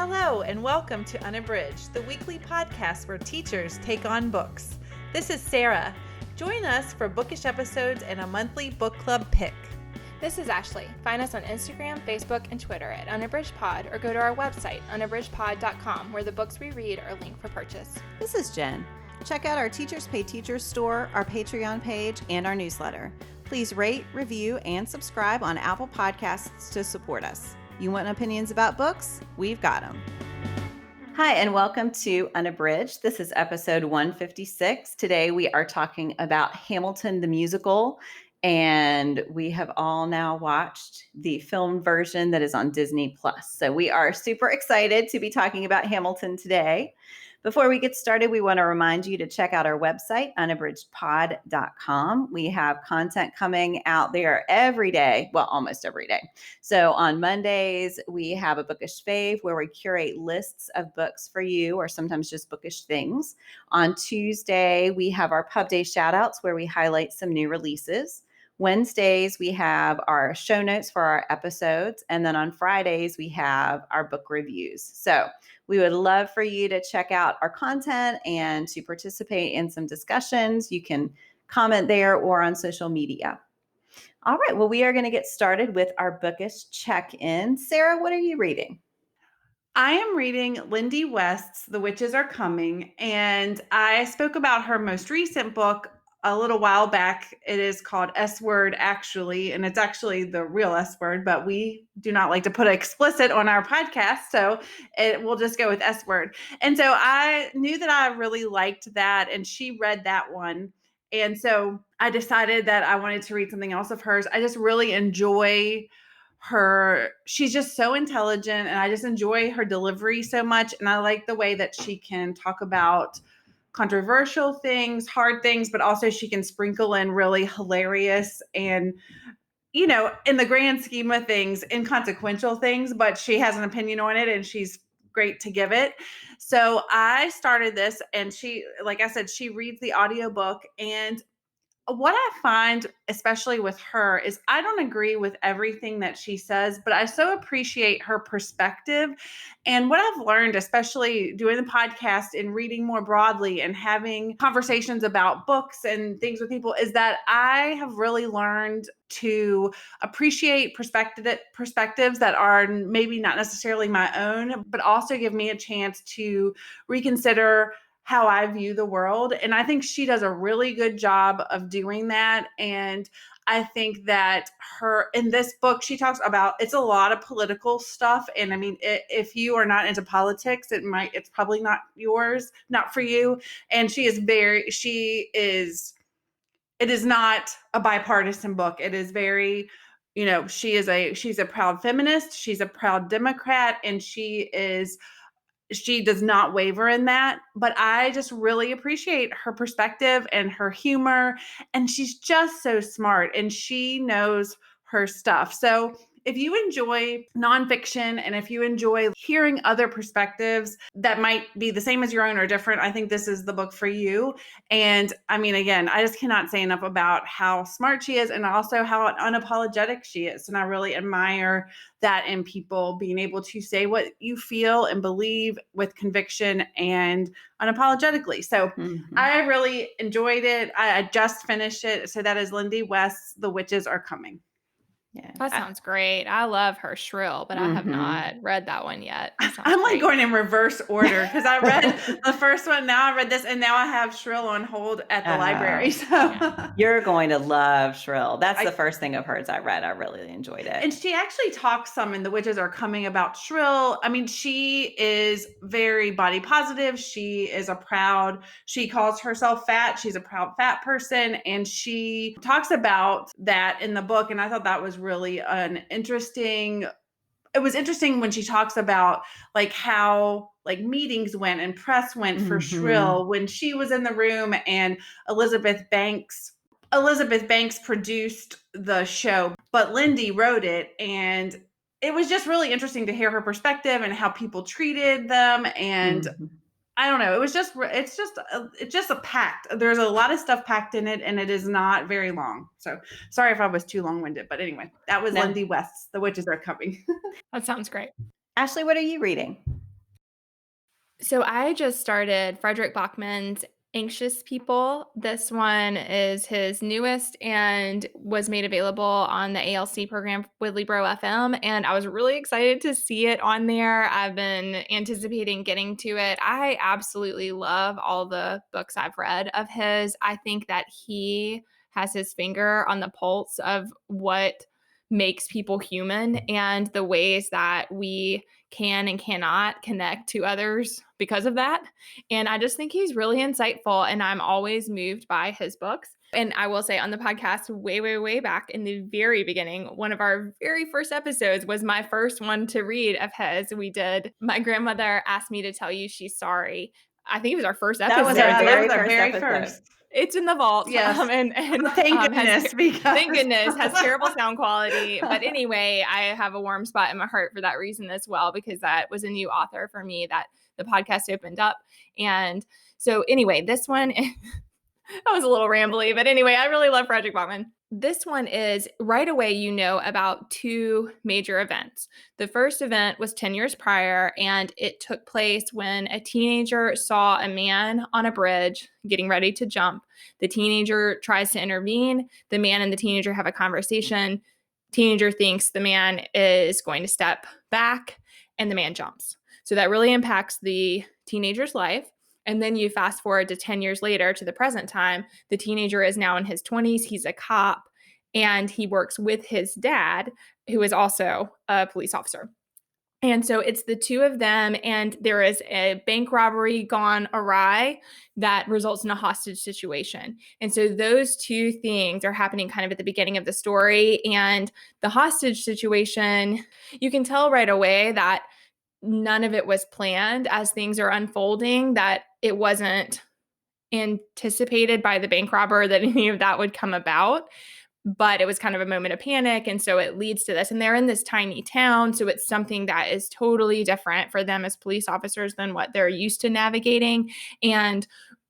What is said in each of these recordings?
Hello, and welcome to Unabridged, the weekly podcast where teachers take on books. This is Sara. Join us for bookish episodes and a monthly book club pick. This is Ashley. Find us on Instagram, Facebook, and Twitter at Unabridged Pod, or go to our website, unabridgedpod.com, where the books we read are linked for purchase. This is Jen. Check out our Teachers Pay Teachers store, our Patreon page, and our newsletter. Please rate, review, and subscribe on Apple Podcasts to support us. You want opinions about books? We've got them. Hi, and welcome to Unabridged. This is episode 156. Today we are talking about Hamilton the musical, and we have all now watched the film version that is on Disney+. So we are super excited to be talking about Hamilton today. Before we get started, we want to remind you to check out our website, unabridgedpod.com. We have content coming out there every day, well, almost every day. So on Mondays, we have a Bookish Fave where we curate lists of books for you, or sometimes just bookish things. On Tuesday, we have our Pub Day shoutouts where we highlight some new releases. Wednesdays, we have our show notes for our episodes. And then on Fridays, we have our book reviews. So we would love for you to check out our content and to participate in some discussions. You can comment there or on social media. All right, well, we are going to get started with our Bookish Check-in. Sara, what are you reading? I am reading Lindy West's The Witches Are Coming, and I spoke about her most recent book a little while back. It is called S Word, actually, and it's actually the real S Word, but we do not like to put explicit on our podcast, so we'll just go with S Word. And so I knew that I really liked that, and she read that one. And so I decided that I wanted to read something else of hers. I just really enjoy her. She's just so intelligent, and I just enjoy her delivery so much. And I like the way that she can talk about controversial things, hard things, but also she can sprinkle in really hilarious and, you know, in the grand scheme of things, inconsequential things, but she has an opinion on it and she's great to give it. So I started this, and she, like I said, she reads the audiobook. And what I find, especially with her, is I don't agree with everything that she says, but I so appreciate her perspective. And what I've learned, especially doing the podcast and reading more broadly and having conversations about books and things with people, is that I have really learned to appreciate perspectives that are maybe not necessarily my own, but also give me a chance to reconsider how I view the world. And I think she does a really good job of doing that. And I think that in this book, she talks about, it's a lot of political stuff. And I mean, if you are not into politics, it's probably not for you. And it is not a bipartisan book. It is very, you know, she's a proud feminist. She's a proud Democrat, and she does not waver in that, but I just really appreciate her perspective and her humor, and she's just so smart, and she knows her stuff. So if you enjoy nonfiction and if you enjoy hearing other perspectives that might be the same as your own or different, I think this is the book for you. And I mean, again, I just cannot say enough about how smart she is and also how unapologetic she is. And I really admire that in people, being able to say what you feel and believe with conviction and unapologetically. So I really enjoyed it. I just finished it. So that is Lindy West's The Witches Are Coming. Yeah, that sounds great. I love her Shrill, but I have not read that one yet. I'm like going in reverse order because I read the first one, now I read this, and now I have Shrill on hold at the library. So you're going to love Shrill. That's the first thing of hers I read. I really enjoyed it. And she actually talks some in The Witches Are Coming about Shrill. I mean, she is very body positive. She calls herself fat. She's a proud fat person. And she talks about that in the book. And I thought that was really it was interesting when she talks about like how like meetings went and press went for Shrill when she was in the room, and Elizabeth Banks produced the show, but Lindy wrote it. And it was just really interesting to hear her perspective and how people treated them. And I don't know. It's just a packed. There's a lot of stuff packed in it, and it is not very long. So sorry if I was too long-winded, but anyway, that was Lindy West's The Witches Are Coming. That sounds great. Ashley, what are you reading? So I just started Frederick Bachman's Anxious People. This one is his newest and was made available on the ALC program with Libro FM. And I was really excited to see it on there. I've been anticipating getting to it. I absolutely love all the books I've read of his. I think that he has his finger on the pulse of what makes people human and the ways that we can and cannot connect to others because of that. And I just think he's really insightful, and I'm always moved by his books. And I will say on the podcast, way, way, way back in the very beginning, one of our very first episodes was my first one to read of his. We did My Grandmother Asked Me to Tell You She's Sorry. I think it was our first episode. That was our very first. It's in the vault. Yes. And Thank goodness, thank goodness, has terrible sound quality. But anyway, I have a warm spot in my heart for that reason as well, because that was a new author for me that the podcast opened up. And so anyway, this one, that was a little rambly, but anyway, I really love Frederick Bachman. This one is right away, you know about two major events. The first event was 10 years prior, and it took place when a teenager saw a man on a bridge getting ready to jump. The teenager tries to intervene. The man and the teenager have a conversation. Teenager thinks the man is going to step back, and the man jumps. So that really impacts the teenager's life. And then you fast forward to 10 years later to the present time. The teenager is now in his 20s. He's a cop, and he works with his dad, who is also a police officer. And so it's the two of them, and there is a bank robbery gone awry that results in a hostage situation. And so those two things are happening kind of at the beginning of the story. And the hostage situation, you can tell right away that none of it was planned as things are unfolding, that it wasn't anticipated by the bank robber that any of that would come about. But it was kind of a moment of panic. And so it leads to this. And they're in this tiny town. So it's something that is totally different for them as police officers than what they're used to navigating. And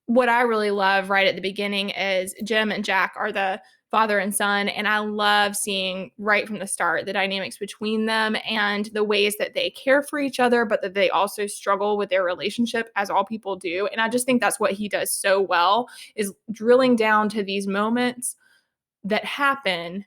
what I really love right at the beginning is Jim and Jack are the father and son. And I love seeing right from the start the dynamics between them and the ways that they care for each other, but that they also struggle with their relationship, as all people do. And I just think that's what he does so well, is drilling down to these moments that happen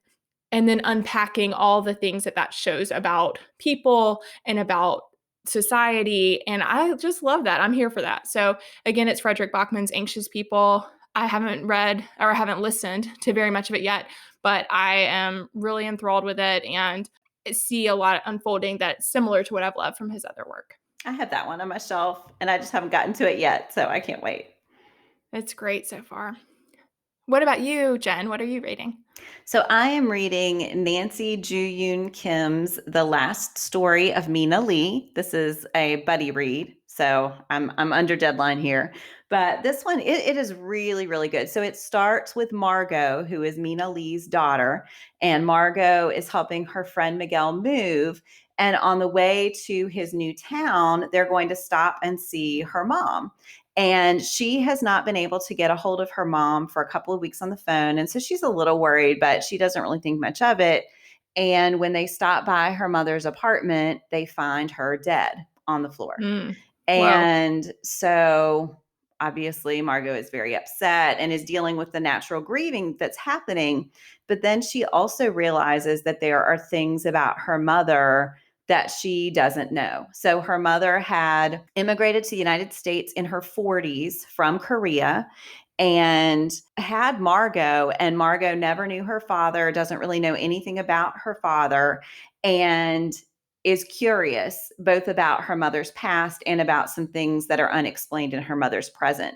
and then unpacking all the things that shows about people and about society. And I just love that. I'm here for that. So again, it's Frederick Bachman's Anxious People. I haven't read or haven't listened to very much of it yet, but I am really enthralled with it and see a lot unfolding that's similar to what I've loved from his other work. I have that one on my shelf, and I just haven't gotten to it yet, so I can't wait. It's great so far. What about you, Jen? What are you reading? So I am reading Nancy Ju-Yoon Kim's The Last Story of Mina Lee. This is a buddy read, so I'm under deadline here. But this one, it is really, really good. So it starts with Margot, who is Mina Lee's daughter, and Margot is helping her friend Miguel move. And on the way to his new town, they're going to stop and see her mom. And she has not been able to get a hold of her mom for a couple of weeks on the phone. And so she's a little worried, but she doesn't really think much of it. And when they stop by her mother's apartment, they find her dead on the floor. And so obviously Margot is very upset and is dealing with the natural grieving that's happening. But then she also realizes that there are things about her mother that she doesn't know. So her mother had immigrated to the United States in her 40s from Korea and had Margot, and Margot never knew her father, doesn't really know anything about her father, and is curious both about her mother's past and about some things that are unexplained in her mother's present.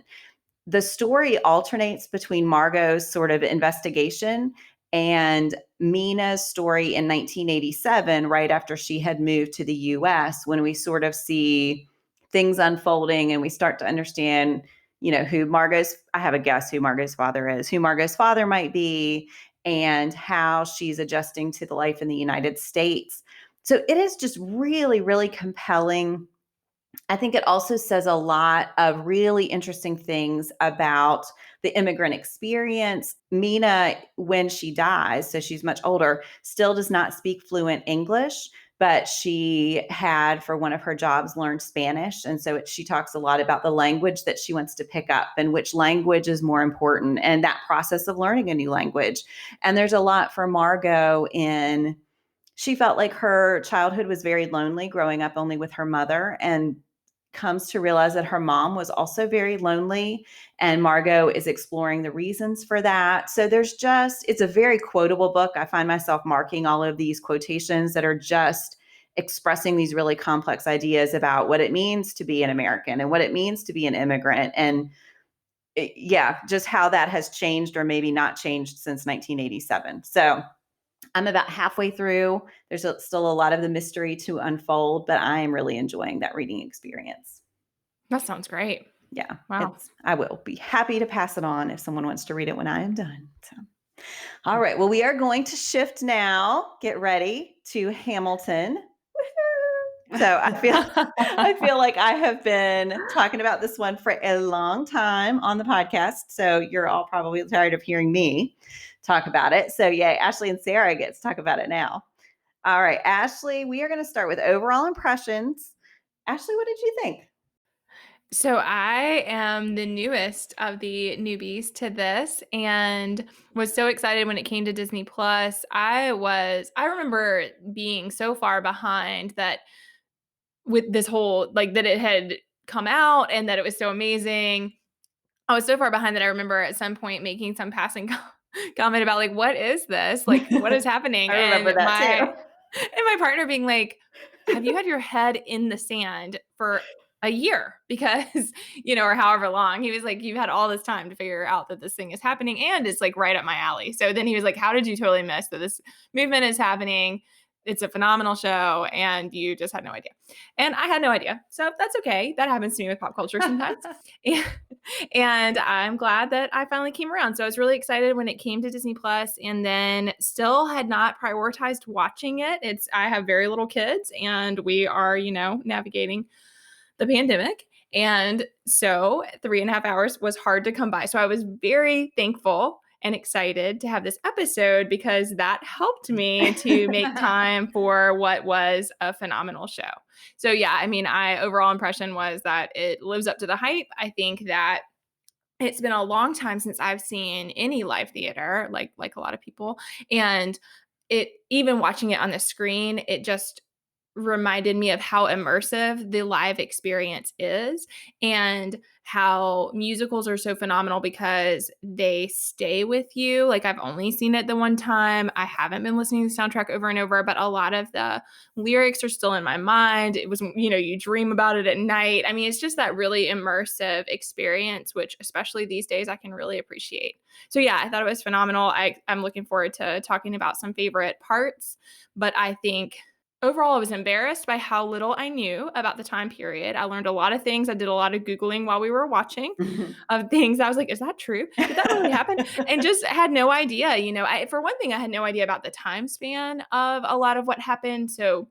The story alternates between Margot's sort of investigation and Mina's story in 1987, right after she had moved to the US, when we sort of see things unfolding and we start to understand, I have a guess who Margot's father is, who Margot's father might be, and how she's adjusting to the life in the United States. So it is just really, really compelling. I think it also says a lot of really interesting things about the immigrant experience. Mina, when she dies, so she's much older, still does not speak fluent English, but she had, for one of her jobs, learned Spanish. And so she talks a lot about the language that she wants to pick up and which language is more important and that process of learning a new language. And there's a lot for Margot in, she felt like her childhood was very lonely growing up only with her mother, and comes to realize that her mom was also very lonely, and Margot is exploring the reasons for that. So it's a very quotable book. I find myself marking all of these quotations that are just expressing these really complex ideas about what it means to be an American and what it means to be an immigrant. And just how that has changed or maybe not changed since 1987. So I'm about halfway through. There's still a lot of the mystery to unfold, but I am really enjoying that reading experience. That sounds great. Yeah. Wow. I will be happy to pass it on if someone wants to read it when I am done. So, all right. Well, we are going to shift now. Get ready to Hamilton. So I feel like I have been talking about this one for a long time on the podcast. So you're all probably tired of hearing me talk about it. So yay, Ashley and Sara get to talk about it now. All right, Ashley, we are going to start with overall impressions. Ashley, what did you think? So I am the newest of the newbies to this and was so excited when it came to Disney Plus. I remember being so far behind that with this whole, like, that it had come out and that it was so amazing. I was so far behind that I remember at some point making some passing comment about, like, what is this? Like, what is happening? I remember that too. And my partner being like, have you had your head in the sand for a year? Because, or however long. He was like, you've had all this time to figure out that this thing is happening and it's like right up my alley. So then he was like, how did you totally miss that this movement is happening? It's a phenomenal show and you just had no idea. And I had no idea. So that's okay. That happens to me with pop culture sometimes. And I'm glad that I finally came around. So I was really excited when it came to Disney Plus, and then still had not prioritized watching it. I have very little kids and we are, navigating the pandemic. And so 3.5 hours was hard to come by. So I was very thankful and excited to have this episode because that helped me to make time for what was a phenomenal show. So yeah, my overall impression was that it lives up to the hype. I think that it's been a long time since I've seen any live theater, like a lot of people. And even watching it on the screen, it just reminded me of how immersive the live experience is and how musicals are so phenomenal because they stay with you. Like, I've only seen it the one time. I haven't been listening to the soundtrack over and over, but a lot of the lyrics are still in my mind. It was, you dream about it at night. It's just that really immersive experience, which especially these days I can really appreciate. So yeah, I thought it was phenomenal. I'm looking forward to talking about some favorite parts, but I think overall, I was embarrassed by how little I knew about the time period. I learned a lot of things. I did a lot of Googling while we were watching of things. I was like, is that true? Did that really happen? And just had no idea. For one thing, I had no idea about the time span of a lot of what happened. So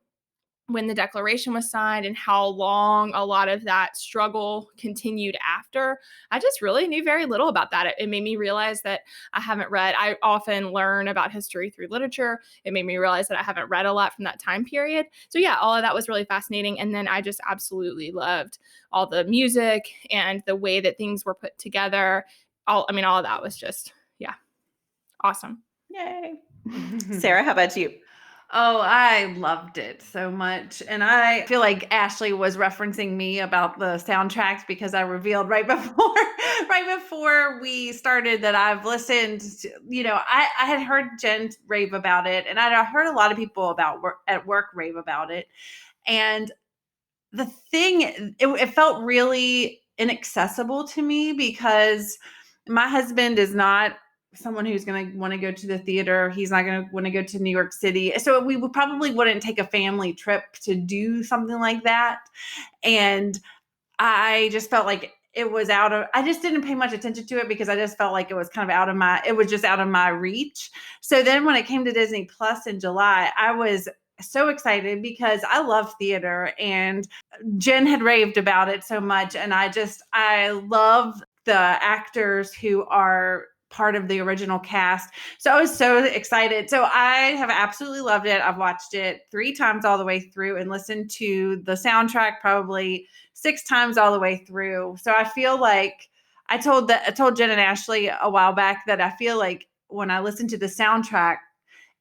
when the Declaration was signed and how long a lot of that struggle continued after, I just really knew very little about that. It made me realize that I often learn about history through literature. It made me realize that I haven't read a lot from that time period. So yeah, all of that was really fascinating. And then I just absolutely loved all the music and the way that things were put together. All of that was just, yeah, awesome. Yay. Sara, how about you? Oh, I loved it so much. And I feel like Ashley was referencing me about the soundtracks because I revealed right before we started that I've listened to, I had heard Jen rave about it, and I heard a lot of people at work rave about it. And the thing, it felt really inaccessible to me because my husband is not someone who's going to want to go to the theater. He's not going to want to go to New York City. So we probably wouldn't take a family trip to do something like that. And I just felt like I just didn't pay much attention to it because I just felt like it was kind of it was just out of my reach. So then when it came to Disney Plus in July, I was so excited because I love theater and Jen had raved about it so much. And I love the actors who are part of the original cast. So I was so excited. So I have absolutely loved it. I've watched it 3 times all the way through and listened to the soundtrack probably 6 times all the way through. So I feel like I told Jen and Ashley a while back that I feel like when I listen to the soundtrack,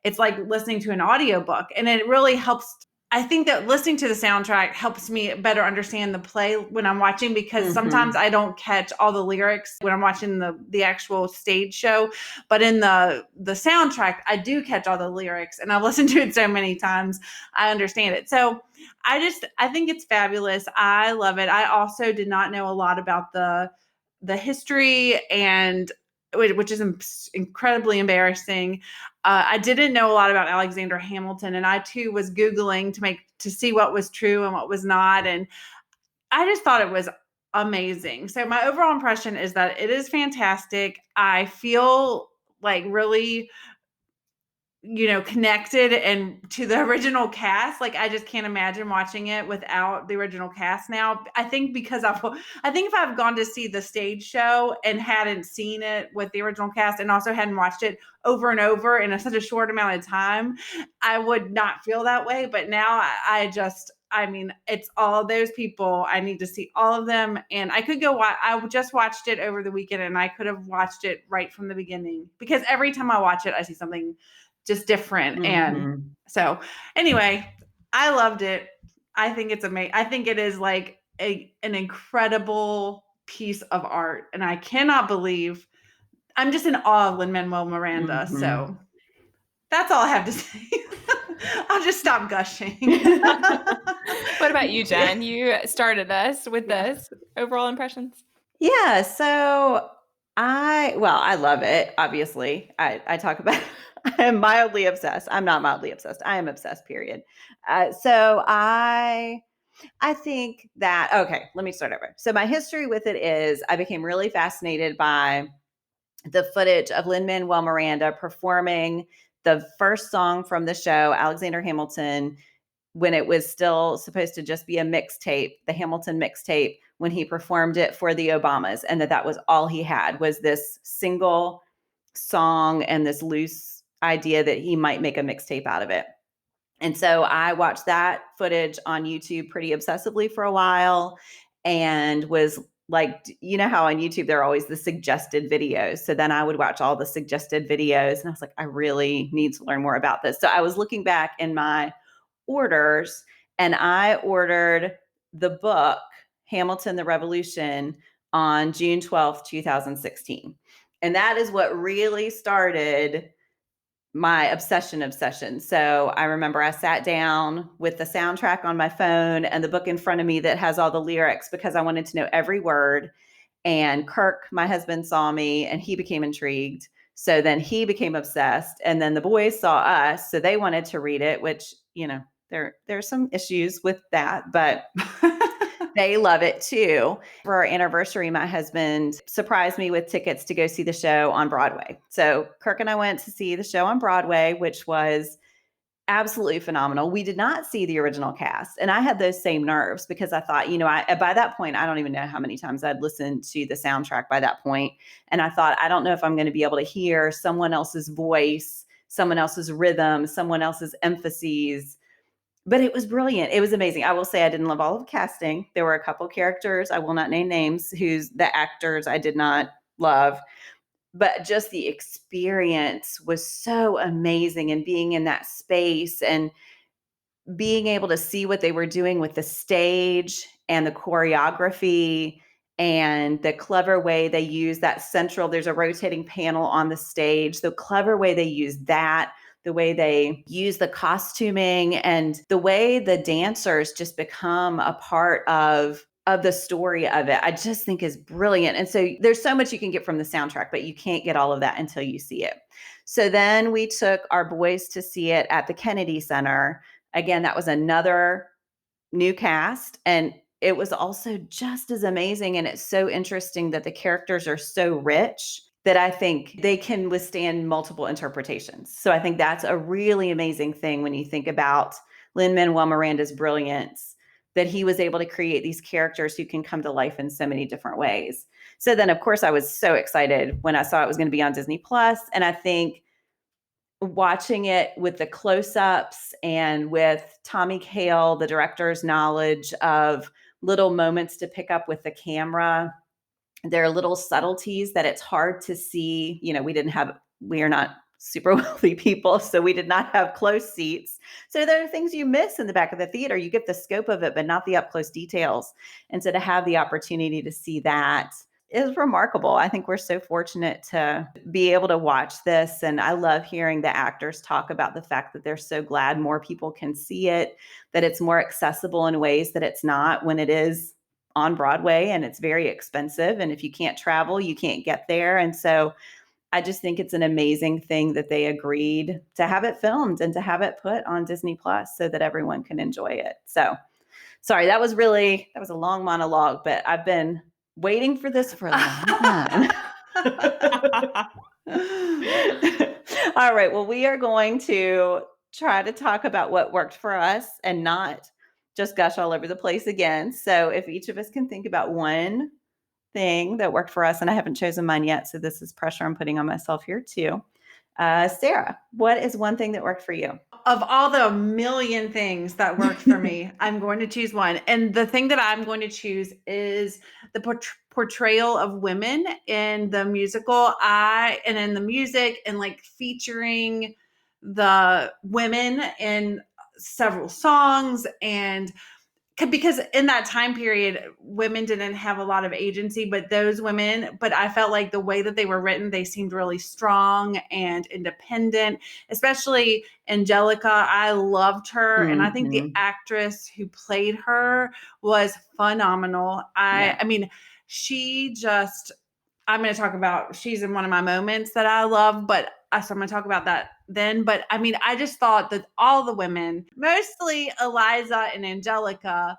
it's like listening to an audiobook, and it really helps. I think that listening to the soundtrack helps me better understand the play when I'm watching, because sometimes I don't catch all the lyrics when I'm watching the actual stage show, but in the soundtrack, I do catch all the lyrics, and I've listened to it so many times, I understand it. So I think it's fabulous. I love it. I also did not know a lot about the history, and which is incredibly embarrassing. I didn't know a lot about Alexander Hamilton, and I too was Googling to see what was true and what was not. And I just thought it was amazing. So my overall impression is that it is fantastic. I feel like really, connected and to the original cast. Like, I just can't imagine watching it without the original cast now. I think if I've gone to see the stage show and hadn't seen it with the original cast and also hadn't watched it over and over in such a short amount of time, I would not feel that way. But now it's all those people. I need to see all of them. And I could go I just watched it over the weekend, and I could have watched it right from the beginning, because every time I watch it, I see something just different. And so anyway, I loved it. I think it's amazing. I think it is like an incredible piece of art. And I cannot believe, I'm just in awe of Lin-Manuel Miranda. So that's all I have to say. I'll just stop gushing. What about you, Jen? You started us with this overall impressions. Yeah. So I love it. Obviously, I talk about, I am mildly obsessed. I'm not mildly obsessed. I am obsessed, period. So I think that, okay, let me start over. So my history with it is I became really fascinated by the footage of Lin-Manuel Miranda performing the first song from the show, Alexander Hamilton, when it was still supposed to just be a mixtape, the Hamilton mixtape, when he performed it for the Obamas, and that was all he had, was this single song and this loose idea that he might make a mixtape out of it. And so I watched that footage on YouTube pretty obsessively for a while, and was like, how on YouTube there are always the suggested videos. So then I would watch all the suggested videos, and I was like, I really need to learn more about this. So I was looking back in my orders, and I ordered the book Hamilton the Revolution on June 12th, 2016. And that is what really started my obsession. So I remember I sat down with the soundtrack on my phone and the book in front of me that has all the lyrics, because I wanted to know every word. And Kirk, my husband, saw me and he became intrigued. So then he became obsessed. And then the boys saw us, so they wanted to read it, which, there's some issues with that, but they love it too. For our anniversary, my husband surprised me with tickets to go see the show on Broadway. So Kirk and I went to see the show on Broadway, which was absolutely phenomenal. We did not see the original cast, and I had those same nerves, because I thought, by that point, I don't even know how many times I'd listened to the soundtrack by that point. And I thought, I don't know if I'm going to be able to hear someone else's voice, someone else's rhythm, someone else's emphases. But it was brilliant. It was amazing. I will say I didn't love all of the casting. There were a couple characters, I will not name names, the actors I did not love. But just the experience was so amazing, and being in that space and being able to see what they were doing with the stage and the choreography and the clever way they use that there's a rotating panel on the stage, the clever way they use that, the way they use the costuming, and the way the dancers just become a part of the story of it, I just think is brilliant. And so there's so much you can get from the soundtrack, but you can't get all of that until you see it. So then we took our boys to see it at the Kennedy Center. Again, that was another new cast, and it was also just as amazing. And it's so interesting that the characters are so rich that I think they can withstand multiple interpretations. So I think that's a really amazing thing when you think about Lin-Manuel Miranda's brilliance. that he was able to create these characters who can come to life in so many different ways. So then, of course, I was so excited when I saw it was going to be on Disney Plus. And I think watching it with the close-ups and with Tommy Kail, the director's knowledge of little moments to pick up with the camera, there are little subtleties that it's hard to see. We are not super wealthy people, so we did not have close seats. So there are things you miss in the back of the theater. You get the scope of it, but not the up close details. And so to have the opportunity to see that is remarkable. I think we're so fortunate to be able to watch this. And I love hearing the actors talk about the fact that they're so glad more people can see it, that it's more accessible in ways that it's not when it is on Broadway and it's very expensive. And if you can't travel, you can't get there. And so I just think it's an amazing thing that they agreed to have it filmed and to have it put on Disney Plus so that everyone can enjoy it. So sorry, that was a long monologue, but I've been waiting for this for a long time. All right. Well, we are going to try to talk about what worked for us and not just gush all over the place again. So if each of us can think about one thing that worked for us, and I haven't chosen mine yet, so this is pressure I'm putting on myself here too. Sara, what is one thing that worked for you? Of all the million things that worked for me, I'm going to choose one. And the thing that I'm going to choose is the portrayal of women in the musical. And in the music, and like featuring the women in several songs, and because in that time period, women didn't have a lot of agency, but I felt like the way that they were written, they seemed really strong and independent, especially Angelica. I loved her. And I think the actress who played her was phenomenal. I mean, I'm going to talk about, she's in one of my moments that I love, so I'm going to talk about that then. But I mean, I just thought that all the women, mostly Eliza and Angelica,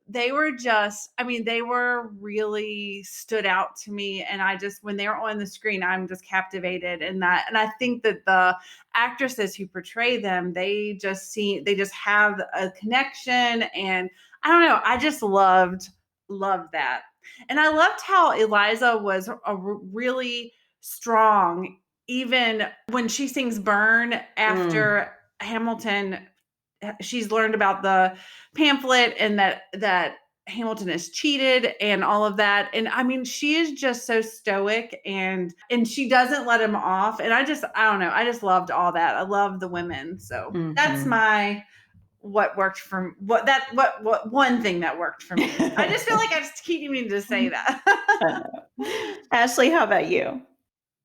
they were really stood out to me. And when they were on the screen, I'm just captivated in that. And I think that the actresses who portray them, they just have a connection. And I don't know, I just loved that. And I loved how Eliza was really strong, even when she sings Burn after Hamilton. She's learned about the pamphlet and that Hamilton has cheated and all of that. And I mean, she is just so stoic and she doesn't let him off. And I don't know. I just loved all that. I love the women. So that's my what worked for what one thing that worked for me. I just feel like I just keep needing to say that. Ashley, how about you?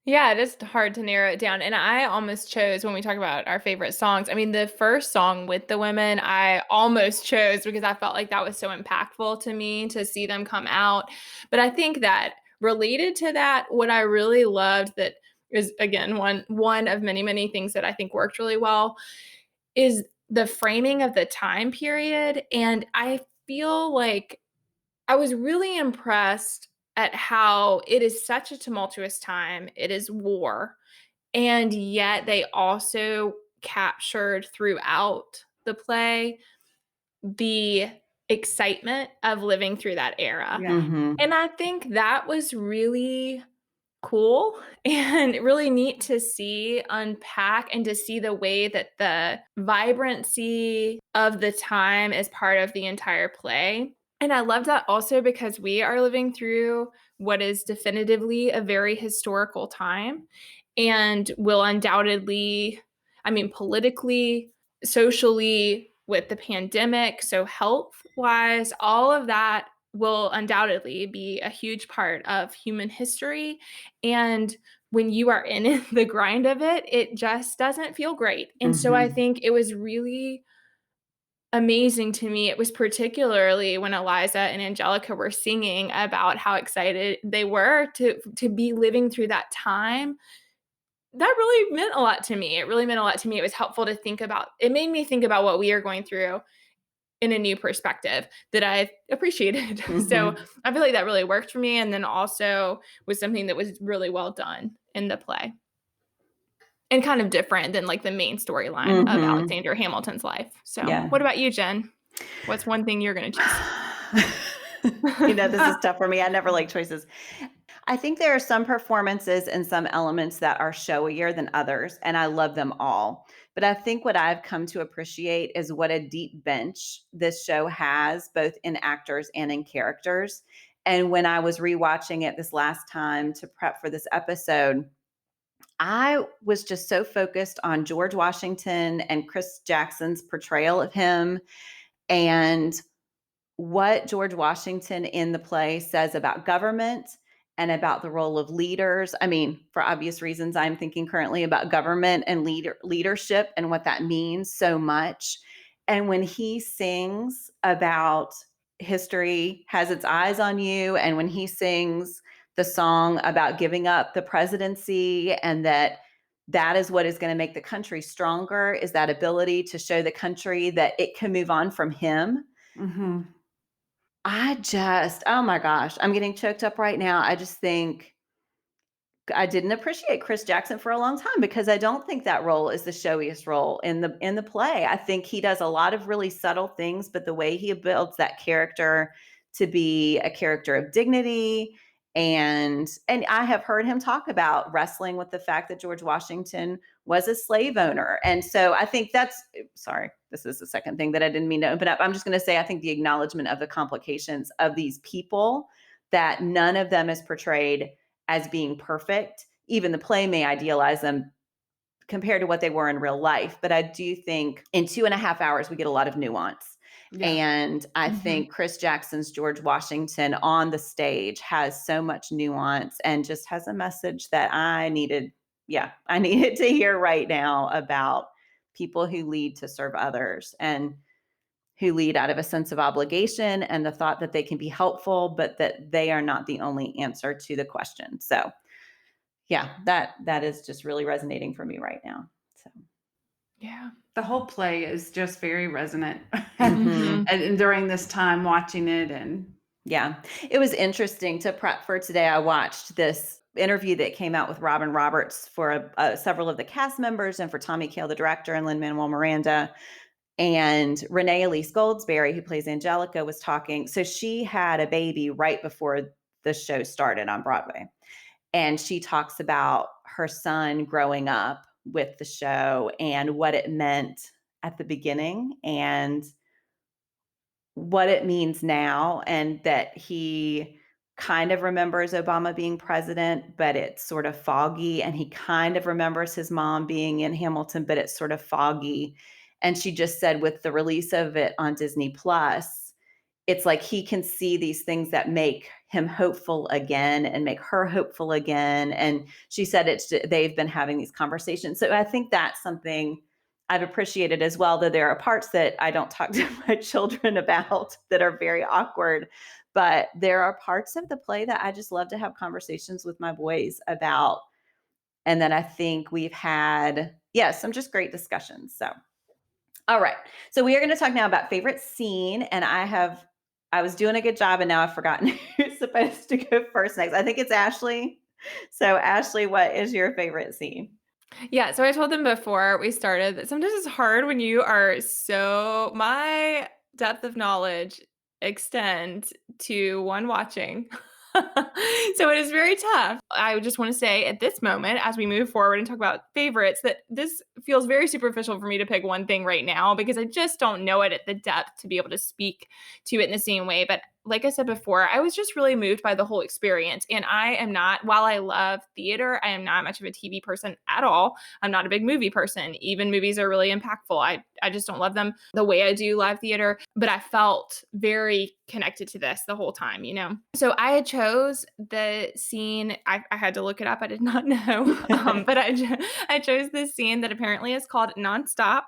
Yeah, it is hard to narrow it down. And I almost chose, when we talk about our favorite songs, I mean, the first song with the women, I almost chose because I felt like that was so impactful to me to see them come out. But I think that related to that, what I really loved that is, again, one of many, many things that I think worked really well is the framing of the time period. And I feel like I was really impressed at how it is such a tumultuous time. It is war. And yet they also captured throughout the play the excitement of living through that era. Yeah. And I think that was really cool and really neat to see unpack and to see the way that the vibrancy of the time is part of the entire play. And I love that also because we are living through what is definitively a very historical time and will undoubtedly, I mean, politically, socially, with the pandemic, so health-wise, all of that will undoubtedly be a huge part of human history. And when you are in the grind of it, it just doesn't feel great. And so I think it was really amazing to me. It was particularly when Eliza and Angelica were singing about how excited they were to be living through that time. That really meant a lot to me. It really meant a lot to me. It was helpful to think about. It made me think about what we are going through in a new perspective that I appreciated. So I feel like that really worked for me. And then also was something that was really well done in the play. And kind of different than like the main storyline of Alexander Hamilton's life. So What about you, Jen? What's one thing you're going to choose? This is tough for me. I never like choices. I think there are some performances and some elements that are showier than others, and I love them all. But I think what I've come to appreciate is what a deep bench this show has, both in actors and in characters. And when I was rewatching it this last time to prep for this episode, I was just so focused on George Washington and Chris Jackson's portrayal of him and what George Washington in the play says about government and about the role of leaders. I mean, for obvious reasons, I'm thinking currently about government and leadership and what that means so much. And when he sings about history has its eyes on you, and when he sings the song about giving up the presidency and that is what is going to make the country stronger, is that ability to show the country that it can move on from him. Mm-hmm. Oh my gosh, I'm getting choked up right now. I just think I didn't appreciate Chris Jackson for a long time because I don't think that role is the showiest role in the play. I think he does a lot of really subtle things, but the way he builds that character to be a character of dignity, and I have heard him talk about wrestling with the fact that George Washington was a slave owner. And so I think sorry, this is the second thing that I didn't mean to open up. I'm just going to say, I think the acknowledgement of the complications of these people, that none of them is portrayed as being perfect. Even the play may idealize them compared to what they were in real life. But I do think in 2.5 hours, we get a lot of nuance. Yeah. And I think Chris Jackson's George Washington on the stage has so much nuance and just has a message that I needed to hear right now about people who lead to serve others and who lead out of a sense of obligation and the thought that they can be helpful, but that they are not the only answer to the question. So yeah, that is just really resonating for me right now. So yeah, the whole play is just very resonant and during this time watching it. And yeah, it was interesting to prep for today. I watched this interview that came out with Robin Roberts for several of the cast members and for Tommy Kail, the director, and Lin-Manuel Miranda. And Renee Elise Goldsberry, who plays Angelica, was talking. So she had a baby right before the show started on Broadway. And she talks about her son growing up with the show and what it meant at the beginning and what it means now, and that he kind of remembers Obama being president, but it's sort of foggy. And he kind of remembers his mom being in Hamilton, but it's sort of foggy. And she just said with the release of it on Disney Plus, it's like he can see these things that make him hopeful again and make her hopeful again. And she said they've been having these conversations. So I think that's something I've appreciated as well, though there are parts that I don't talk to my children about that are very awkward. But there are parts of the play that I just love to have conversations with my boys about. And then I think we've had, some just great discussions. So, all right. So we are going to talk now about favorite scene. And I was doing a good job and now I've forgotten who's supposed to go first next. I think it's Ashley. So Ashley, what is your favorite scene? Yeah, so I told them before we started that sometimes it's hard when you are my depth of knowledge extends to one watching. So it is very tough. I just want to say at this moment, as we move forward and talk about favorites, that this feels very superficial for me to pick one thing right now because I just don't know it at the depth to be able to speak to it in the same way. But like I said before, I was just really moved by the whole experience. And I am not, while I love theater, I am not much of a TV person at all. I'm not a big movie person. Even movies are really impactful. I just don't love them the way I do live theater. But I felt very connected to this the whole time, So I had chose the scene. I had to look it up. I did not know. But I chose this scene that apparently is called Nonstop.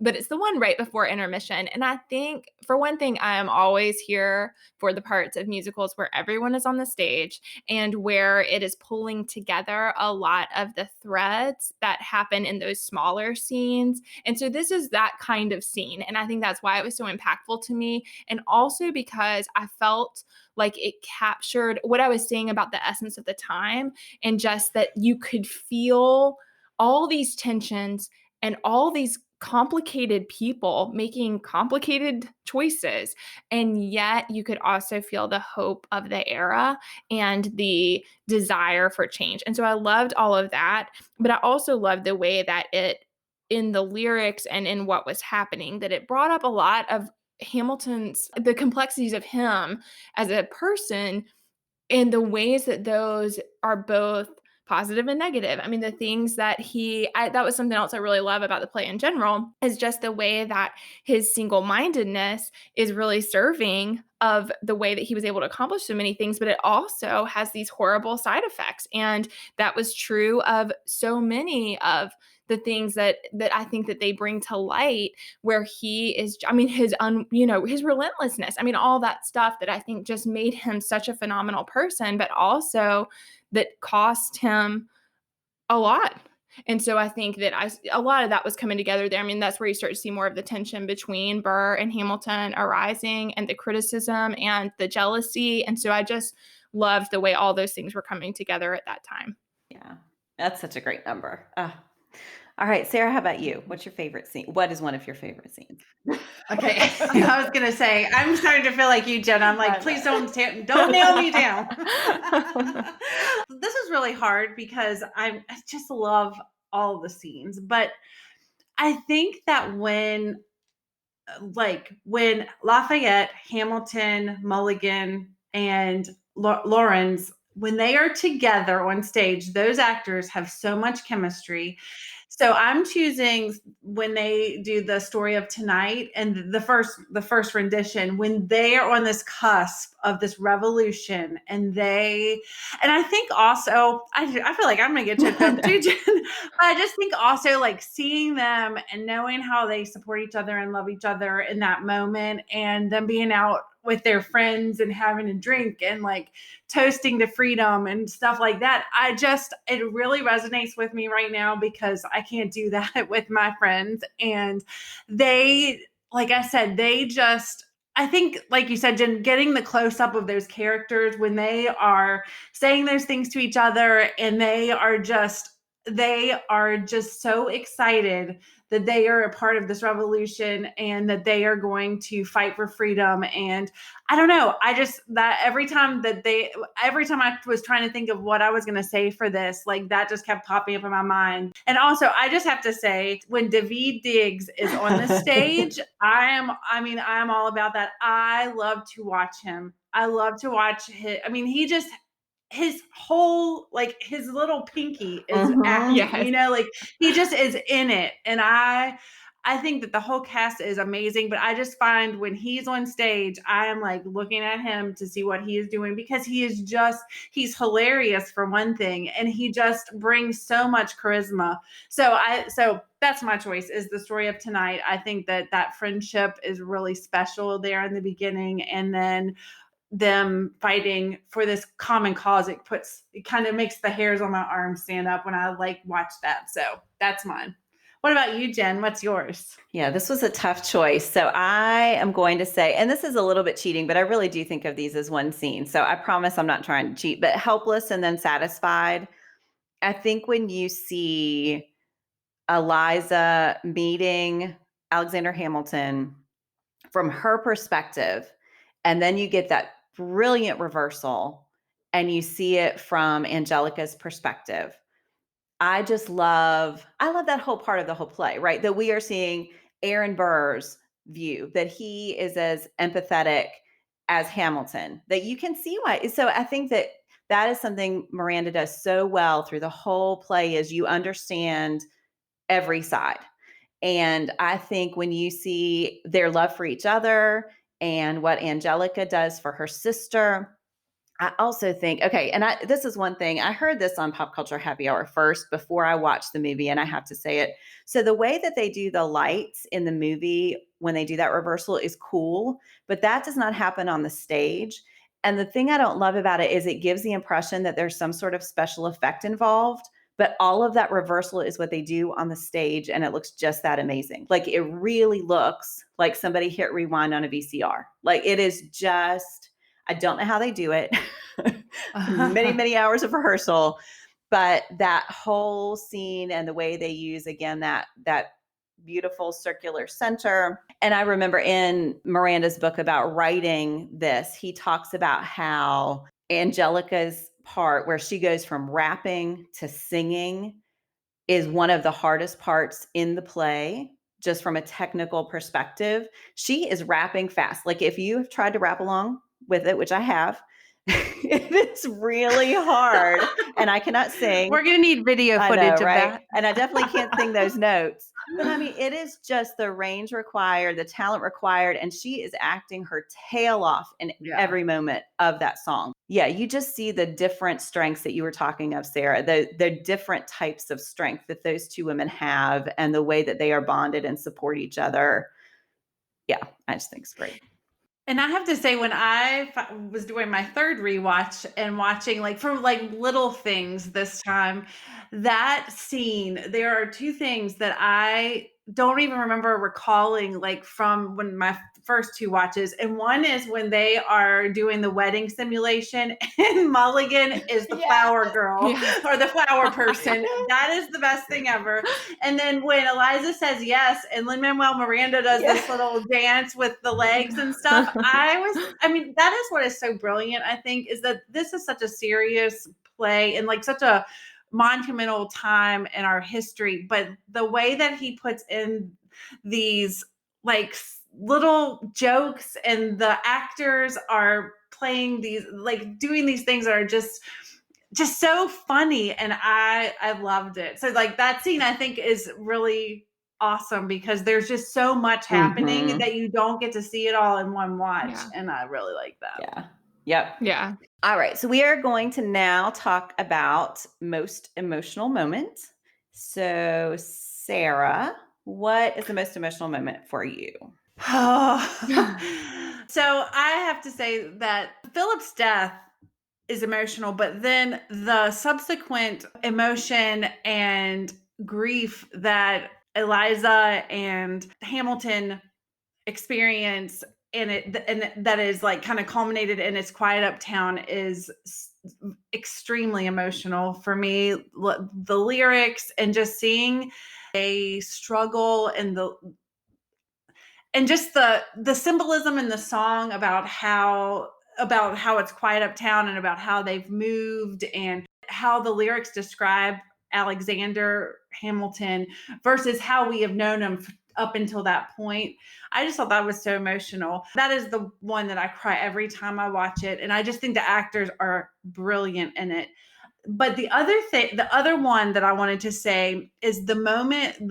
But it's the one right before intermission. And I think, for one thing, I am always here for the parts of musicals where everyone is on the stage and where it is pulling together a lot of the threads that happen in those smaller scenes. And so this is that kind of scene. And I think that's why it was so impactful to me. And also because I felt like it captured what I was saying about the essence of the time, and just that you could feel all these tensions and all these complicated people making complicated choices. And yet you could also feel the hope of the era and the desire for change. And so I loved all of that, but I also loved the way that it, in the lyrics and in what was happening, that it brought up a lot of the complexities of him as a person, in the ways that those are both positive and negative. I mean, the things that that was something else I really love about the play in general, is just the way that his single-mindedness is really serving of the way that he was able to accomplish so many things, but it also has these horrible side effects. And that was true of so many of the things that I think that they bring to light, where he is, I mean, his relentlessness, I mean, all that stuff that I think just made him such a phenomenal person, but also that cost him a lot. And so I think that a lot of that was coming together there. I mean, that's where you start to see more of the tension between Burr and Hamilton arising, and the criticism and the jealousy. And so I just loved the way all those things were coming together at that time. Yeah, that's such a great number. All right, Sarah, how about you? What's your favorite scene? What is one of your favorite scenes? Okay. I was going to say, I'm starting to feel like you, Jenna. I'm like, please don't nail me down. This is really hard because I just love all of the scenes. But I think that when Lafayette, Hamilton, Mulligan, and Lawrence, when they are together on stage, those actors have so much chemistry. So I'm choosing when they do the story of tonight and the first rendition, when they are on this cusp of this revolution, and I think also, I feel like I'm going to get choked up too, Jen. I just think also, like, seeing them and knowing how they support each other and love each other in that moment, and them being out with their friends and having a drink and like toasting to freedom and stuff like that. It really resonates with me right now, because I can't do that with my friends. And they, like I said, I think, like you said, Jen, getting the close up of those characters when they are saying those things to each other, and they are just so excited that they are a part of this revolution and that they are going to fight for freedom. And I don't know, every time I was trying to think of what I was going to say for this, like, that just kept popping up in my mind. And also, I just have to say, when Daveed Diggs is on the stage, I am all about that. I love to watch him. I love to watch his whole, like, his little pinky is acting, Yes. like, he just is in it. And I think that the whole cast is amazing, but I just find when he's on stage, I am like looking at him to see what he is doing, because he's hilarious for one thing, and he just brings so much charisma. So that's my choice, is the story of tonight. I think that friendship is really special there in the beginning, and then them fighting for this common cause, it kind of makes the hairs on my arms stand up when I like watch that. So that's mine. What about you, Jen? What's yours? Yeah, this was a tough choice. So I am going to say, and this is a little bit cheating, but I really do think of these as one scene. So I promise I'm not trying to cheat, but Helpless and then Satisfied. I think when you see Eliza meeting Alexander Hamilton from her perspective, and then you get that brilliant reversal and you see it from Angelica's perspective. I love that whole part of the whole play, right? That we are seeing Aaron Burr's view, that he is as empathetic as Hamilton, that you can see why. So I think that is something Miranda does so well through the whole play, is you understand every side. And I think when you see their love for each other and what Angelica does for her sister, I also think, okay, and this is one thing, I heard this on Pop Culture Happy Hour first before I watched the movie, and I have to say it. So the way that they do the lights in the movie when they do that reversal is cool, but that does not happen on the stage. And the thing I don't love about it is it gives the impression that there's some sort of special effect involved, but all of that reversal is what they do on the stage, and it looks just that amazing. Like, it really looks like somebody hit rewind on a VCR. Like, it is just, I don't know how they do it. Many, many hours of rehearsal, but that whole scene and the way they use, again, that beautiful circular center. And I remember in Miranda's book about writing this, he talks about how Angelica's part where she goes from rapping to singing is one of the hardest parts in the play, just from a technical perspective. She is rapping fast. Like if you have tried to rap along with it, which I have, it is really hard. And I cannot sing. We're going to need video footage of that. And I definitely can't sing those notes. But I mean, it is just the range required, the talent required. And she is acting her tail off in every moment of that song. Yeah, you just see the different strengths that you were talking of, Sarah, the different types of strength that those two women have and the way that they are bonded and support each other. Yeah, I just think it's great. And I have to say, when I was doing my third rewatch and watching like from like little things this time, that scene, there are two things that I don't even remember recalling like from when my first two watches. And one is when they are doing the wedding simulation and Mulligan is the flower girl or the flower person. That is the best thing ever. And then when Eliza says yes and Lin-Manuel Miranda does this little dance with the legs and stuff, I mean, that is what is so brilliant, I think, is that this is such a serious play and like such a monumental time in our history, but the way that he puts in these like little jokes and the actors are playing these, like doing these things that are just so funny, and I loved it. So like that scene I think is really awesome because there's just so much happening that you don't get to see it all in one watch, and I really like that. Yeah. Yep. Yeah. All right. So we are going to now talk about most emotional moment. So Sarah, what is the most emotional moment for you? So I have to say that Philip's death is emotional, but then the subsequent emotion and grief that Eliza and Hamilton experience and that is like kind of culminated in It's Quiet Uptown is extremely emotional for me. The lyrics and just seeing a struggle and just the symbolism in the song about how it's quiet uptown and about how they've moved and how the lyrics describe Alexander Hamilton versus how we have known him up until that point. I just thought that was so emotional. That is the one that I cry every time I watch it. And I just think the actors are brilliant in it. But the other one that I wanted to say is the moment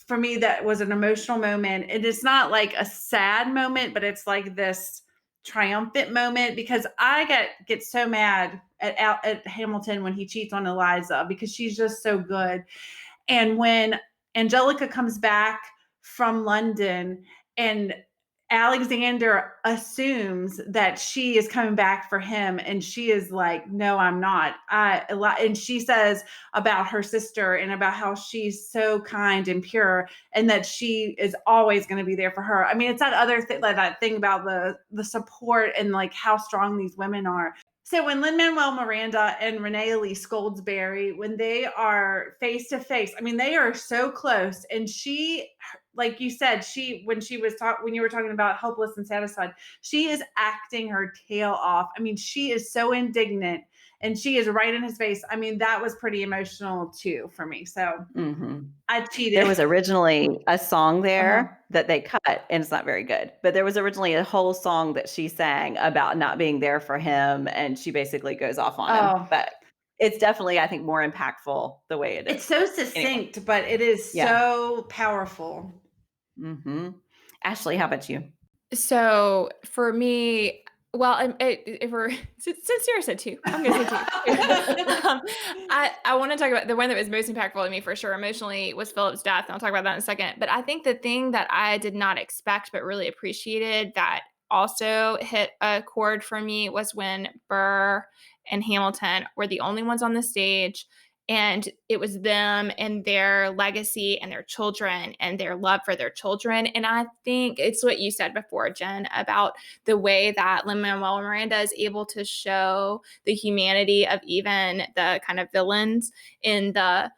for me, that was an emotional moment. And it's not like a sad moment, but it's like this triumphant moment because I get so mad at Hamilton when he cheats on Eliza because she's just so good. And when Angelica comes back from London and Alexander assumes that she is coming back for him, and she is like, no, I'm not. And she says about her sister and about how she's so kind and pure and that she is always going to be there for her. I mean, it's that other thing, like that thing about the support and like how strong these women are. So when Lin-Manuel Miranda and Renee Elise Goldsberry, when they are face to face, I mean, they are so close. And she, like you said, when you were talking about helpless and satisfied, she is acting her tail off. I mean, she is so indignant and she is right in his face. I mean, that was pretty emotional too for me. So I cheated. There was originally a song there that they cut, and it's not very good, but there was originally a whole song that she sang about not being there for him, and she basically goes off on him. But it's definitely, I think, more impactful the way it is. It's so succinct, but it is so powerful. Ashley, how about you? So for me, well, since Sarah said two, I'm going to say two. I want to talk about the one that was most impactful to me for sure emotionally was Philip's death. And I'll talk about that in a second. But I think the thing that I did not expect but really appreciated that also hit a chord for me was when Burr and Hamilton were the only ones on the stage. And it was them and their legacy and their children and their love for their children. And I think it's what you said before, Jen, about the way that Lin-Manuel Miranda is able to show the humanity of even the kind of villains in the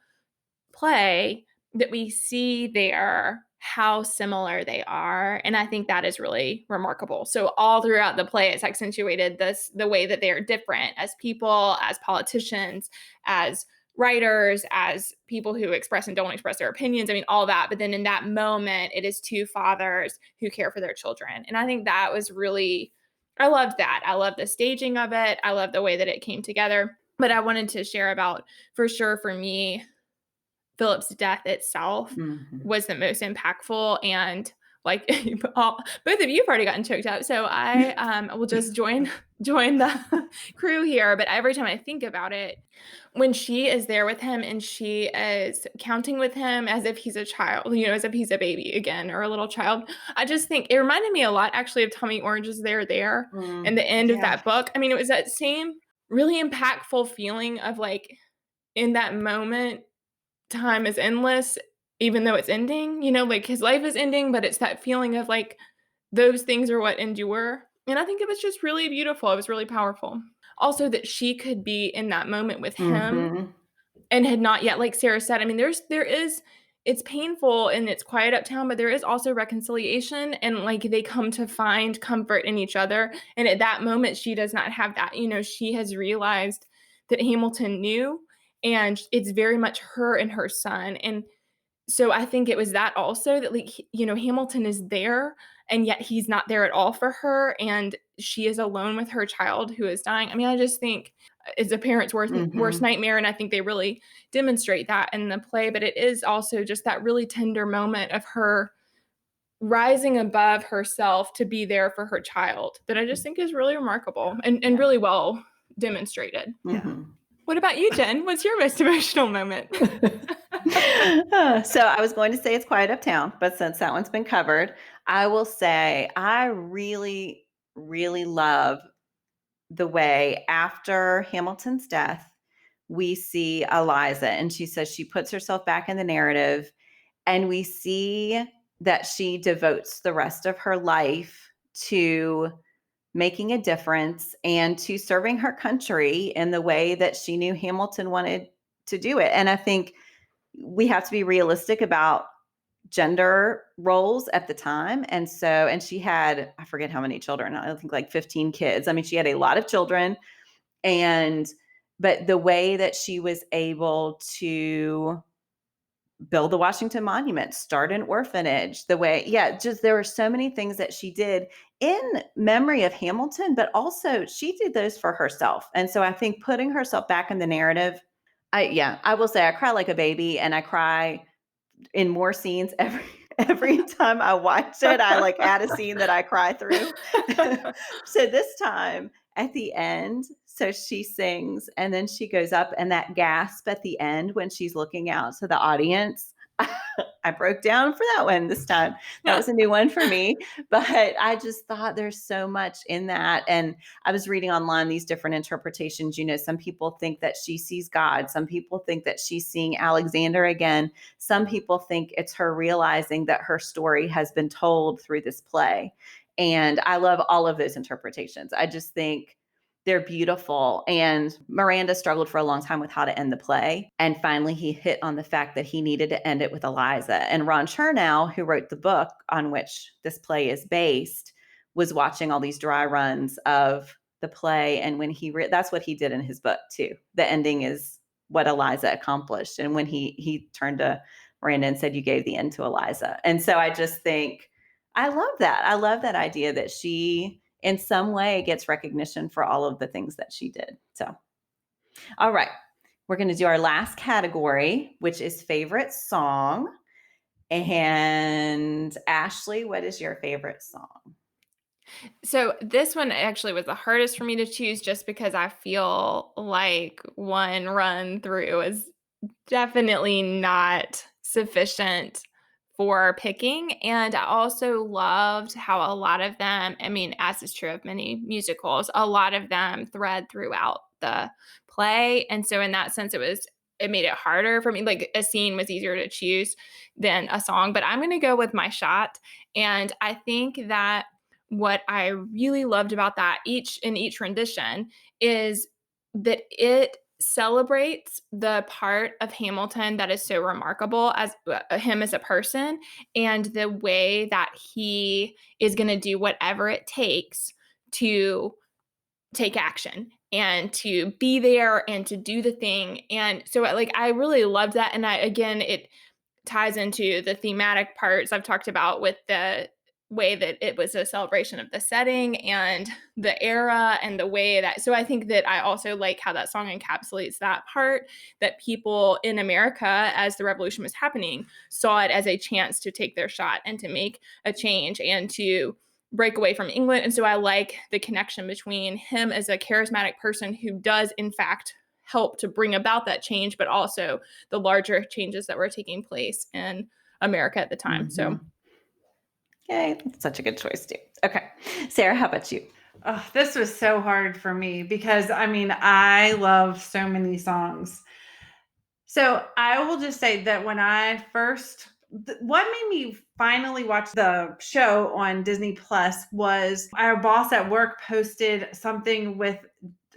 play that we see there how similar they are. And I think that is really remarkable. So all throughout the play, it's accentuated the way that they are different as people, as politicians, as writers, as people who express and don't express their opinions. I mean, all that. But then in that moment, it is two fathers who care for their children. And I think that was really, I loved that. I love the staging of it. I love the way that it came together. But I wanted to share about, for sure, for me, Philip's death itself was the most impactful. And like both of you have already gotten choked up, so I will just join the crew here. But every time I think about it, when she is there with him and she is counting with him as if he's a child, as if he's a baby again or a little child, I just think it reminded me a lot actually of Tommy Orange's There and the end of that book. I mean, it was that same really impactful feeling of like, in that moment, time is endless, even though it's ending, like his life is ending, but it's that feeling of like, those things are what endure. And I think it was just really beautiful. It was really powerful. Also that she could be in that moment with him and had not yet, like Sara said, I mean, it's painful and it's quiet uptown, but there is also reconciliation, and like they come to find comfort in each other. And at that moment, she does not have that, she has realized that Hamilton knew, and it's very much her and her son. And so I think it was that also that, like, Hamilton is there and yet he's not there at all for her. And she is alone with her child who is dying. I mean, I just think it's a parent's worst nightmare. And I think they really demonstrate that in the play, but it is also just that really tender moment of her rising above herself to be there for her child that I just think is really remarkable and really well demonstrated. What about you, Jen? What's your most emotional moment? So I was going to say It's Quiet Uptown, but since that one's been covered, I will say I really, really love the way after Hamilton's death, we see Eliza, and she says she puts herself back in the narrative, and we see that she devotes the rest of her life to making a difference and to serving her country in the way that she knew Hamilton wanted to do it. And I think we have to be realistic about gender roles at the time. And she had, I forget how many children, I think like 15 kids. I mean, she had a lot of children. But the way that she was able to build the Washington Monument, start an orphanage, there were so many things that she did in memory of Hamilton, but also she did those for herself. And so I think putting herself back in the narrative, I will say I cry like a baby, and I cry in more scenes every time I watch it. I like add a scene that I cry through. So this time at the end, so she sings and then she goes up, and that gasp at the end when she's looking out to the audience, I broke down for that one this time. That was a new one for me, but I just thought there's so much in that. And I was reading online these different interpretations. Some people think that she sees God. Some people think that she's seeing Alexander again. Some people think it's her realizing that her story has been told through this play. And I love all of those interpretations. I just think they're beautiful. And Miranda struggled for a long time with how to end the play. And finally, he hit on the fact that he needed to end it with Eliza. And Ron Chernow, who wrote the book on which this play is based, was watching all these dry runs of the play. And when that's what he did in his book too. The ending is what Eliza accomplished. And when he turned to Miranda and said, "You gave the end to Eliza." And so I just think, I love that. I love that idea that she in some way gets recognition for all of the things that she did. So, all right, we're going to do our last category, which is favorite song. And Ashley, what is your favorite song? So this one actually was the hardest for me to choose, just because I feel like one run through is definitely not sufficient for picking. And I also loved how a lot of them, I mean, as is true of many musicals, a lot of them thread throughout the play. And so in that sense, it made it harder for me. Like a scene was easier to choose than a song, but I'm going to go with My Shot. And I think that what I really loved about that in each rendition is that it celebrates the part of Hamilton that is so remarkable as him as a person, and the way that he is going to do whatever it takes to take action and to be there and to do the thing. And so like I really loved that. And it ties into the thematic parts I've talked about with the way that it was a celebration of the setting and the era and the way that, so I think that I also like how that song encapsulates that part, that people in America, as the revolution was happening, saw it as a chance to take their shot and to make a change and to break away from England. And so I like the connection between him as a charismatic person who does in fact help to bring about that change, but also the larger changes that were taking place in America at the time. Mm-hmm. So yay, that's such a good choice too. Okay. Sarah, how about you? Oh, this was so hard for me because I love so many songs. So I will just say that when I first, what made me finally watch the show on Disney Plus was our boss at work posted something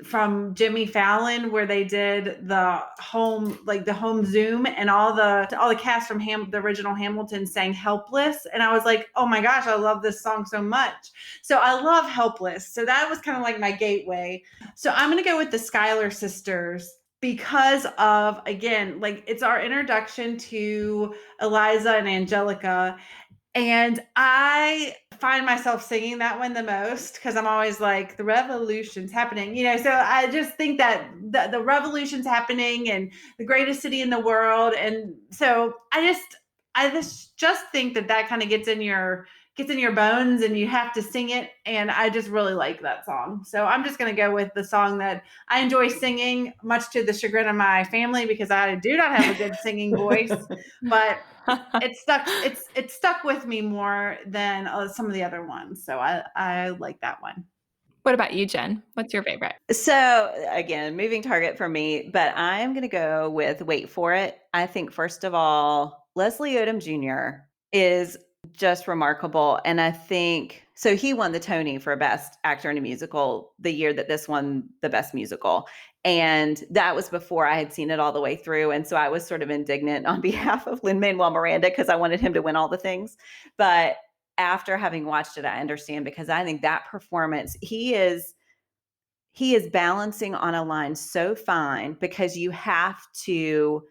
from Jimmy Fallon where they did the home Zoom, and all the cast from the original Hamilton sang Helpless. And I was like, oh my gosh, I love this song so much. So I love Helpless. So that was kind of like my gateway. So I'm going to go with the Schuyler Sisters because of, again, like it's our introduction to Eliza and Angelica. And I find myself singing that one the most because I'm always like, the revolution's happening, so I just think that the revolution's happening and the greatest city in the world. And so I just think that kind of gets in your bones and you have to sing it. And I just really like that song. So I'm just going to go with the song that I enjoy singing, much to the chagrin of my family, because I do not have a good singing voice, but it stuck with me more than some of the other ones. So I like that one. what about you, Jen? What's your favorite? So again, moving target for me, but I'm going to go with Wait For It. I think, first of all, Leslie Odom Jr. is just remarkable. And I think, so he won the Tony for Best Actor in a Musical the year that this won the Best Musical. And that was before I had seen it all the way through. And so I was sort of indignant on behalf of Lin-Manuel Miranda because I wanted him to win all the things. But after having watched it, I understand, because I think that performance, he is balancing on a line so fine, because you have to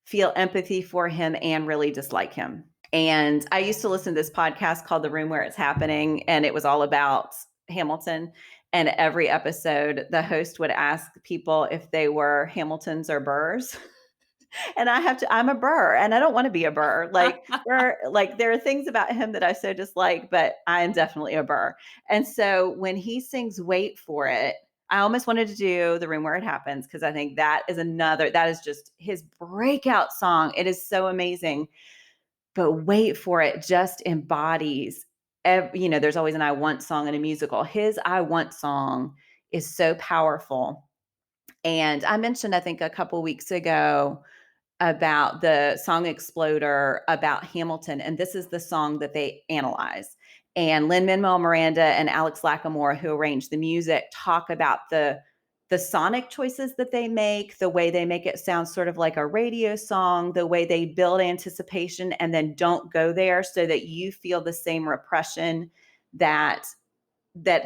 feel empathy for him and really dislike him. And I used to listen to this podcast called The Room Where It's Happening, and it was all about Hamilton. And every episode, the host would ask people if they were Hamiltons or Burrs. And I'm a Burr, and I don't want to be a Burr. Like, there are things about him that I so dislike, but I am definitely a Burr. And so when he sings Wait For It, I almost wanted to do The Room Where It Happens, because I think that is just his breakout song. It is so amazing. But Wait For It just embodies, there's always an I Want song in a musical. His I Want song is so powerful. And I mentioned, I think a couple weeks ago, about the song Exploder about Hamilton. And this is the song that they analyze. And Lin-Manuel Miranda and Alex Lacamoire, who arranged the music, talk about the sonic choices that they make, the way they make it sound sort of like a radio song, the way they build anticipation and then don't go there, so that you feel the same repression that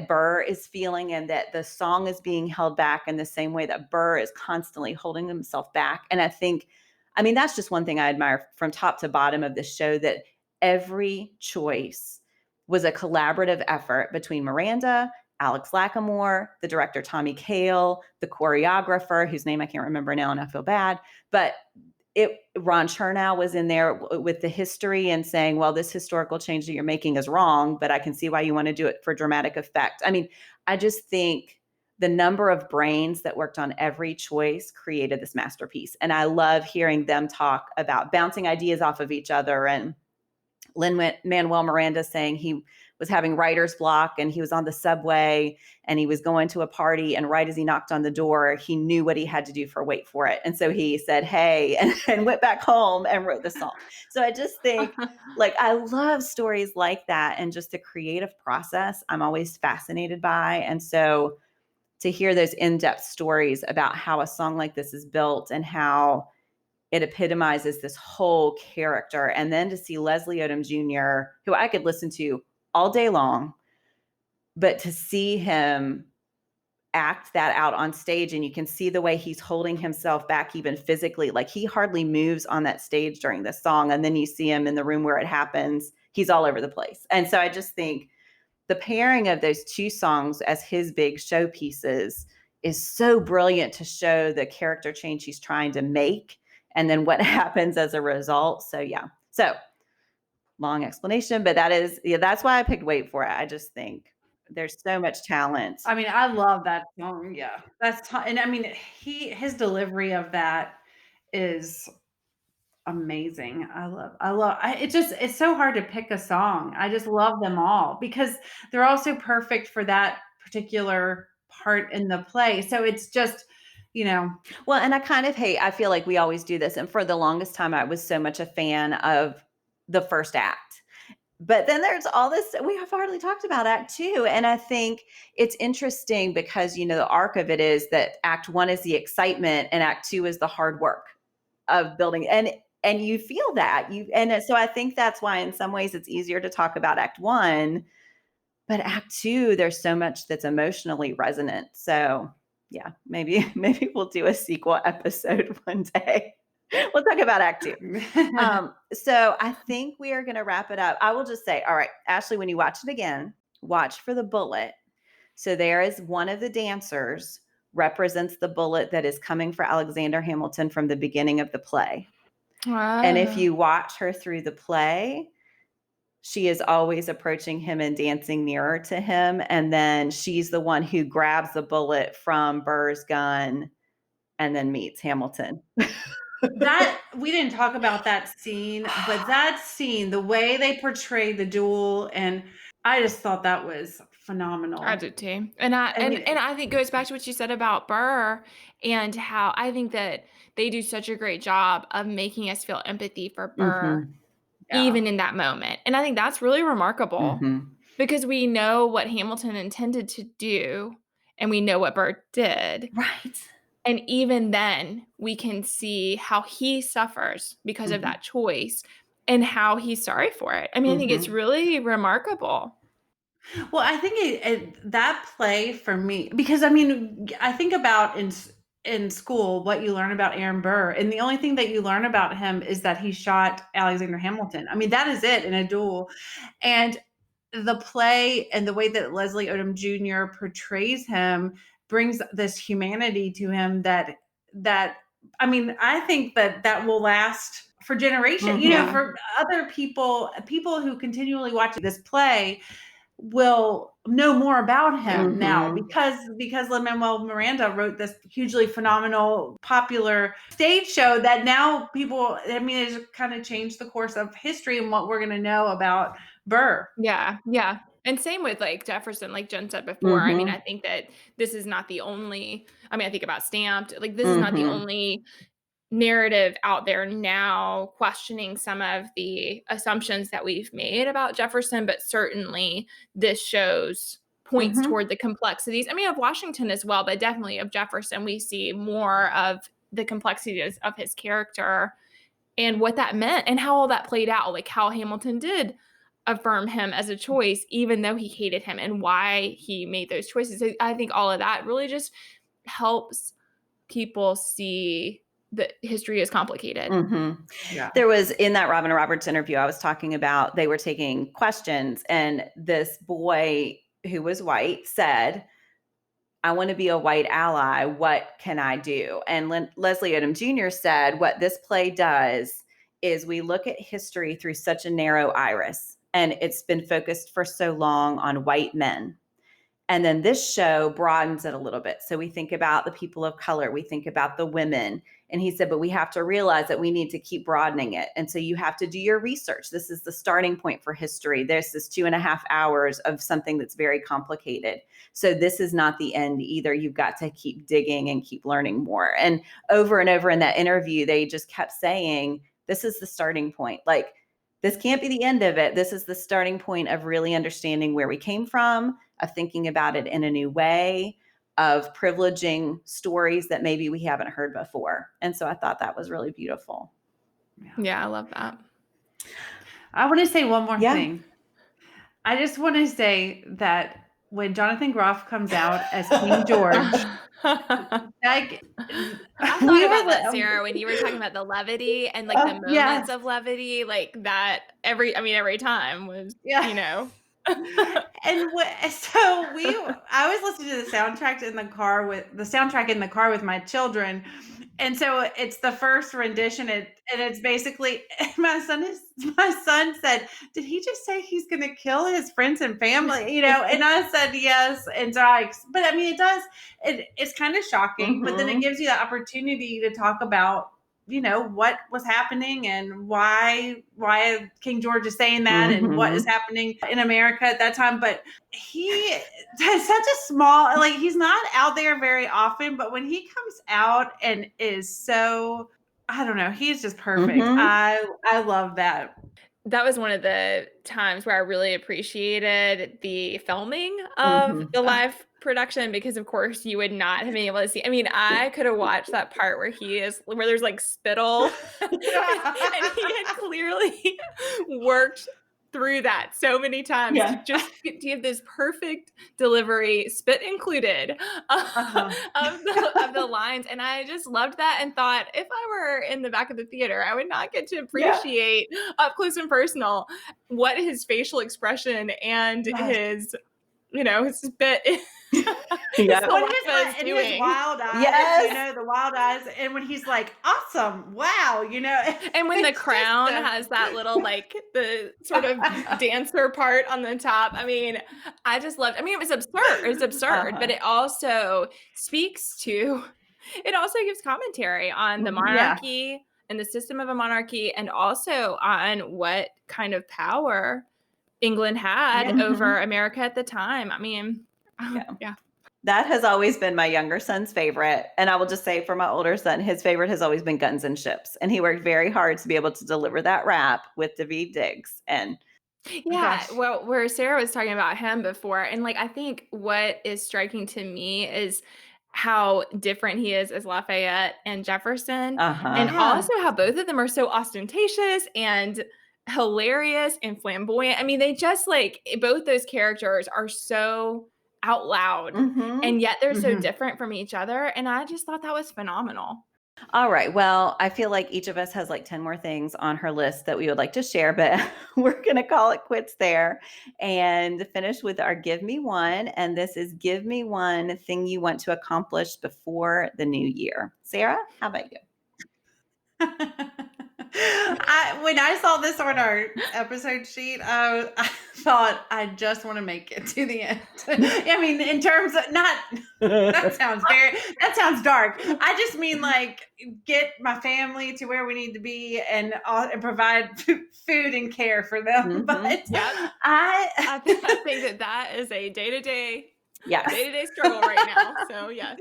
Burr is feeling, and that the song is being held back in the same way that Burr is constantly holding himself back. And that's just one thing I admire from top to bottom of this show, that every choice was a collaborative effort between Miranda, Alex Lacamoire, the director Tommy Kail, the choreographer, whose name I can't remember now and I feel bad, but Ron Chernow was in there with the history and saying, well, this historical change that you're making is wrong, but I can see why you want to do it for dramatic effect. I just think the number of brains that worked on every choice created this masterpiece. And I love hearing them talk about bouncing ideas off of each other. And Lin-Manuel Miranda saying he was having writer's block, and he was on the subway and he was going to a party, and right as he knocked on the door, he knew what he had to do for Wait For It. And so he said, hey, and went back home and wrote the song. So I just think, I love stories like that, and just the creative process I'm always fascinated by. And so to hear those in-depth stories about how a song like this is built and how it epitomizes this whole character. And then to see Leslie Odom Jr., who I could listen to all day long, but to see him act that out on stage, and you can see the way he's holding himself back even physically, like he hardly moves on that stage during this song. And then you see him in the room where it happens, he's all over the place. And so I just think the pairing of those two songs as his big showpieces is so brilliant to show the character change he's trying to make and then what happens as a result. So yeah. So long explanation, but that's why I picked Wait For It. I just think there's so much talent. I mean, I love that song. Yeah. And I mean, his delivery of that is amazing. It's so hard to pick a song. I just love them all because they're all so perfect for that particular part in the play. So it's just, Well, and I feel like we always do this. And for the longest time, I was so much a fan of the first act. But then there's all this, we have hardly talked about Act 2. And I think it's interesting because, the arc of it is that Act 1 is the excitement and Act 2 is the hard work of building. And you feel that. And so I think that's why in some ways it's easier to talk about Act 1. But Act 2, there's so much that's emotionally resonant. So yeah, maybe we'll do a sequel episode one day. We'll talk about Act 2. So I think we are going to wrap it up. I will just say, all right, Ashley, when you watch it again, watch for the bullet. So there is one of the dancers represents the bullet that is coming for Alexander Hamilton from the beginning of the play. Wow. And if you watch her through the play, she is always approaching him and dancing nearer to him. And then she's the one who grabs the bullet from Burr's gun and then meets Hamilton. That we didn't talk about that scene, but that scene, the way they portrayed the duel, and I just thought that was phenomenal. I did too. And I think it goes back to what you said about Burr and how I think that they do such a great job of making us feel empathy for Burr, even in that moment. And I think that's really remarkable because we know what Hamilton intended to do and we know what Burr did. Right. And even then, we can see how he suffers because of that choice and how he's sorry for it. I mean, I think it's really remarkable. Well, I think that play for me, because I mean, I think about in school what you learn about Aaron Burr, and the only thing that you learn about him is that he shot Alexander Hamilton. I mean, that is it in a duel. And the play and the way that Leslie Odom Jr. portrays him brings this humanity to him that I mean, I think that will last for generations. For other people who continually watch this play will know more about him now because Lin-Manuel Miranda wrote this hugely phenomenal, popular stage show that now people, I mean, it's kind of changed the course of history and what we're going to know about Burr. Yeah. Yeah. And same with like Jefferson, like Jen said before. I mean, I think that this is not the only, I mean, I think about Stamped, like this is not the only narrative out there now questioning some of the assumptions that we've made about Jefferson, but certainly this shows points toward the complexities. I mean, of Washington as well, but definitely of Jefferson, we see more of the complexities of his character and what that meant and how all that played out, like how Hamilton did affirm him as a choice, even though he hated him and why he made those choices. So I think all of that really just helps people see that history is complicated. Yeah. There was in that Robin Roberts interview, I was talking about, they were taking questions and this boy who was white said, I want to be a white ally. What can I do? And Leslie Odom Jr. said, what this play does is we look at history through such a narrow iris, and it's been focused for so long on white men. And then this show broadens it a little bit. So we think about the people of color, we think about the women. And he said, but we have to realize that we need to keep broadening it. And so you have to do your research. This is the starting point for history. There's this 2.5 hours of something that's very complicated. So this is not the end either. You've got to keep digging and keep learning more. And over in that interview, they just kept saying, this is the starting point. Like, this can't be the end of it. This is the starting point of really understanding where we came from, of thinking about it in a new way. of privileging stories that maybe we haven't heard before. And so I thought that was really beautiful. Yeah, I love that. I want to say one more thing. I just want to say that when Jonathan Groff comes out as King George, like I thought about that, Sarah, when you were talking about the levity and like the moments of levity, like that every time was, you know. And I was listening to the soundtrack in the car with my children. And so it's the first rendition, and it's basically my son said, "Did he just say he's going to kill his friends and family?" You know, and I said yes. And so but I mean, it's kind of shocking, but then it gives you the opportunity to talk about, you know, what was happening and why King George is saying that and what is happening in America at that time. But he has such a small, like, he's not out there very often, but when he comes out and is so, I don't know, he's just perfect. I love that. That was one of the times where I really appreciated the filming of the live production, because of course you would not have been able to see. I mean, I could have watched that part where there's like spittle and he had clearly worked through that so many times to have this perfect delivery, spit included, of the lines. And I just loved that and thought, if I were in the back of the theater, I would not get to appreciate up close and personal what his facial expression and his, you know, his spit his wild eyes, you know, the wild eyes, and when he's like, awesome, wow, you know, and when the crown has that little, like, the sort of dancer part on the top. I mean, I just loved, I mean, it was absurd, but it also gives commentary on the monarchy and the system of a monarchy, and also on what kind of power England had over America at the time. I mean, that has always been my younger son's favorite. And I will just say, for my older son, his favorite has always been Guns and Ships. And he worked very hard to be able to deliver that rap with Daveed Diggs. And well, where Sarah was talking about him before, and like, I think what is striking to me is how different he is as Lafayette and Jefferson, and also how both of them are so ostentatious and hilarious and flamboyant. I mean, they just, like, both those characters are so out loud, and yet they're so different from each other. And I just thought that was phenomenal. All right. Well, I feel like each of us has like 10 more things on her list that we would like to share, but we're going to call it quits there and finish with our Give Me One. And this is give me one thing you want to accomplish before the new year. Sarah, how about you? When I saw this on our episode sheet, I thought, I just want to make it to the end. I mean, in terms of that sounds dark. I just mean, like, get my family to where we need to be and provide food and care for them. But I think that is a day-to-day struggle right now. So yes.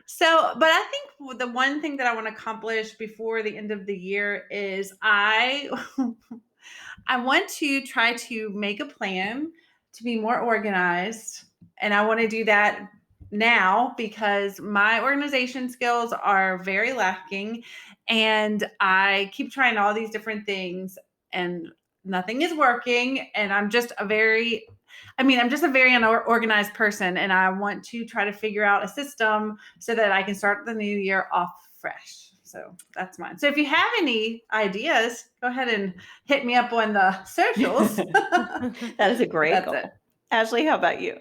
So, but I think the one thing that I want to accomplish before the end of the year is I want to try to make a plan to be more organized. And I want to do that now because my organization skills are very lacking, and I keep trying all these different things and nothing is working. And I'm just a very unorganized person, and I want to try to figure out a system so that I can start the new year off fresh. So that's mine. So if you have any ideas, go ahead and hit me up on the socials. That is a great goal. Ashley, how about you?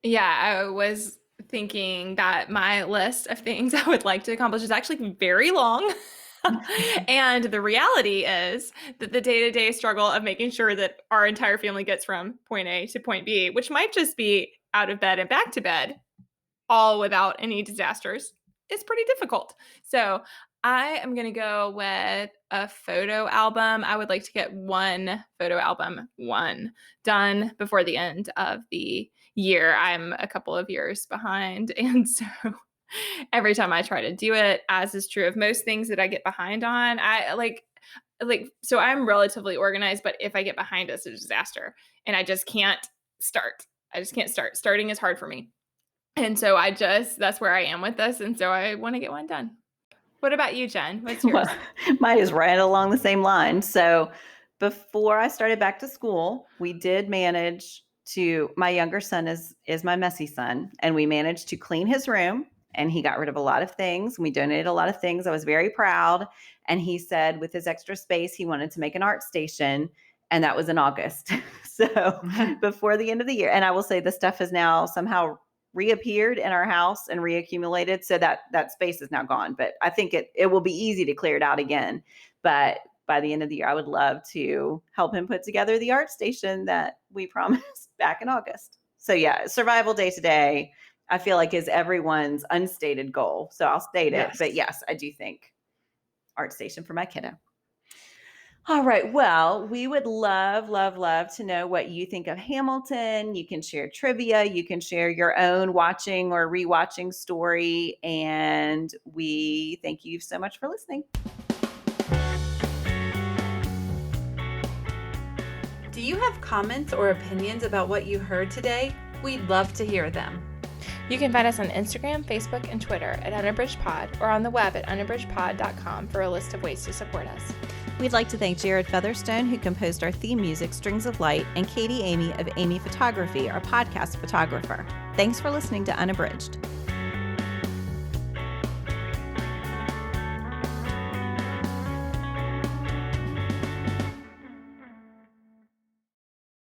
Yeah, I was thinking that my list of things I would like to accomplish is actually very long. And the reality is that the day-to-day struggle of making sure that our entire family gets from point A to point B, which might just be out of bed and back to bed, all without any disasters, is pretty difficult. So I am going to go with a photo album. I would like to get one photo album done before the end of the year. I'm a couple of years behind. And so every time I try to do it, as is true of most things that I get behind on, so I'm relatively organized, but if I get behind, it's a disaster and I just can't start. Starting is hard for me. And so that's where I am with this. And so I want to get one done. What about you, Jen? What's yours? Well, mine is right along the same line. So before I started back to school, we did manage to, my younger son is my messy son, and we managed to clean his room, and he got rid of a lot of things. We donated a lot of things. I was very proud. And he said with his extra space, he wanted to make an art station. And that was in August. So before the end of the year, and I will say the stuff has now somehow reappeared in our house and reaccumulated. So that space is now gone, but I think it will be easy to clear it out again. But by the end of the year, I would love to help him put together the art station that we promised back in August. So yeah, survival day to day, I feel like is everyone's unstated goal. So I'll state it, but yes, I do think art station for my kiddo. All right. Well, we would love, love, love to know what you think of Hamilton. You can share trivia. You can share your own watching or rewatching story. And we thank you so much for listening. Do you have comments or opinions about what you heard today? We'd love to hear them. You can find us on Instagram, Facebook, and Twitter at Unabridged Pod, or on the web at unabridgedpod.com for a list of ways to support us. We'd like to thank Jared Featherstone, who composed our theme music, Strings of Light, and Katie Amy of Amy Photography, our podcast photographer. Thanks for listening to Unabridged.